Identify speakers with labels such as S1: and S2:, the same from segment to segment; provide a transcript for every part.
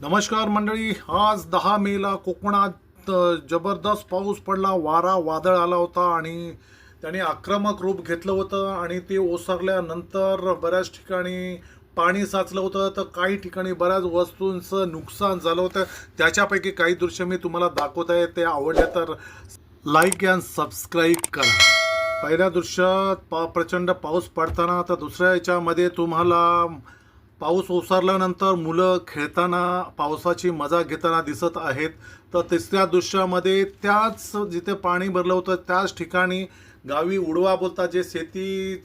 S1: नमस्कार मंडळी. आज 10 मेला कोकणात जबरदस्त पाऊस पडला, वारा वादळ आला होता आणि त्याने आक्रमक रूप घेतलं होतं आणि ते ओसरल्यानंतर बऱ्याच ठिकाणी पाणी साचलं होतं. तर काही ठिकाणी बऱ्याच वस्तूंचं नुकसान झालं होतं. त्याच्यापैकी काही दृश्य मी तुम्हाला दाखवत आहे. ते आवडले तर लाईक अँड सबस्क्राईब करा. पहिल्या दृश्यात प्रचंड पाऊस पडताना, तर दुसऱ्या याच्यामध्ये तुम्हाला पाऊस ओसरल्यानंतर मुलं खेळताना पावसाची मजा घेताना दिसत आहेत. तर तिसऱ्या दृश्यामध्ये त्याच जिथे पाणी भरलं होतं त्याच ठिकाणी गावी उडवा बोलतात, जे शेती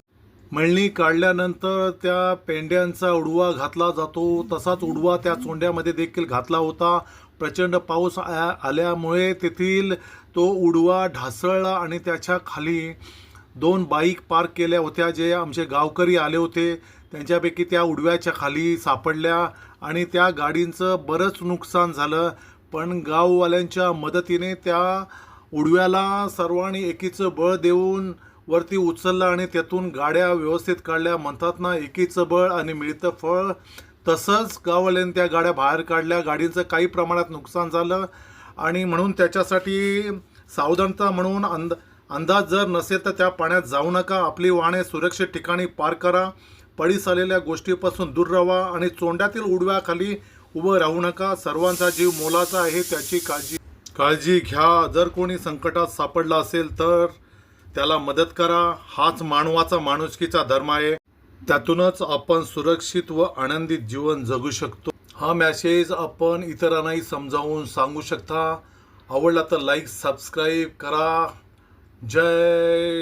S1: मळणी काढल्यानंतर त्या पेंड्यांचा उडवा घातला जातो, तसाच उडवा त्या चोंड्यामध्ये देखील घातला होता. प्रचंड पाऊस आल्यामुळे तेथील तो उडवा ढासळला आणि त्याच्या खाली 2 बाईक पार्क केल्या होत्या. जे आमचे गावकरी आले होते त्यांच्यापैकी त्या उडव्याच्या खाली सापडल्या आणि त्या गाडींचं बरंच नुकसान झालं. पण गाववाल्यांच्या मदतीने त्या उडव्याला सर्वांनी एकीचं बळ देऊन वरती उचललं आणि त्यातून गाड्या व्यवस्थित काढल्या. म्हणतात ना, एकीचं बळ आणि मिळतं फळ. तसंच गाववाल्यांनी त्या गाड्या बाहेर काढल्या. गाडींचं काही प्रमाणात नुकसान झालं आणि म्हणून त्याच्यासाठी सावधानता म्हणून अंदाज जर नसेल तर त्या पाण्यात जाऊ नका. आपली वाहने सुरक्षित ठिकाणी पार्क करा. पडीस आलेल्या गोष्टीपासून दूर राहा आणि चोंड्यातील उडव्याखाली उभं राहू नका. सर्वांचा जीव मोलाचा आहे, त्याची काळजी घ्या. जर कोणी संकटात सापडला असेल तर त्याला मदत करा. हाच मानवाचा माणुसकीचा धर्म आहे. त्यातूनच आपण सुरक्षित व आनंदित जीवन जगू शकतो. हा मेसेज आपण इतरांनाही समजावून सांगू शकता. आवडला तर लाईक सबस्क्राईब करा. जय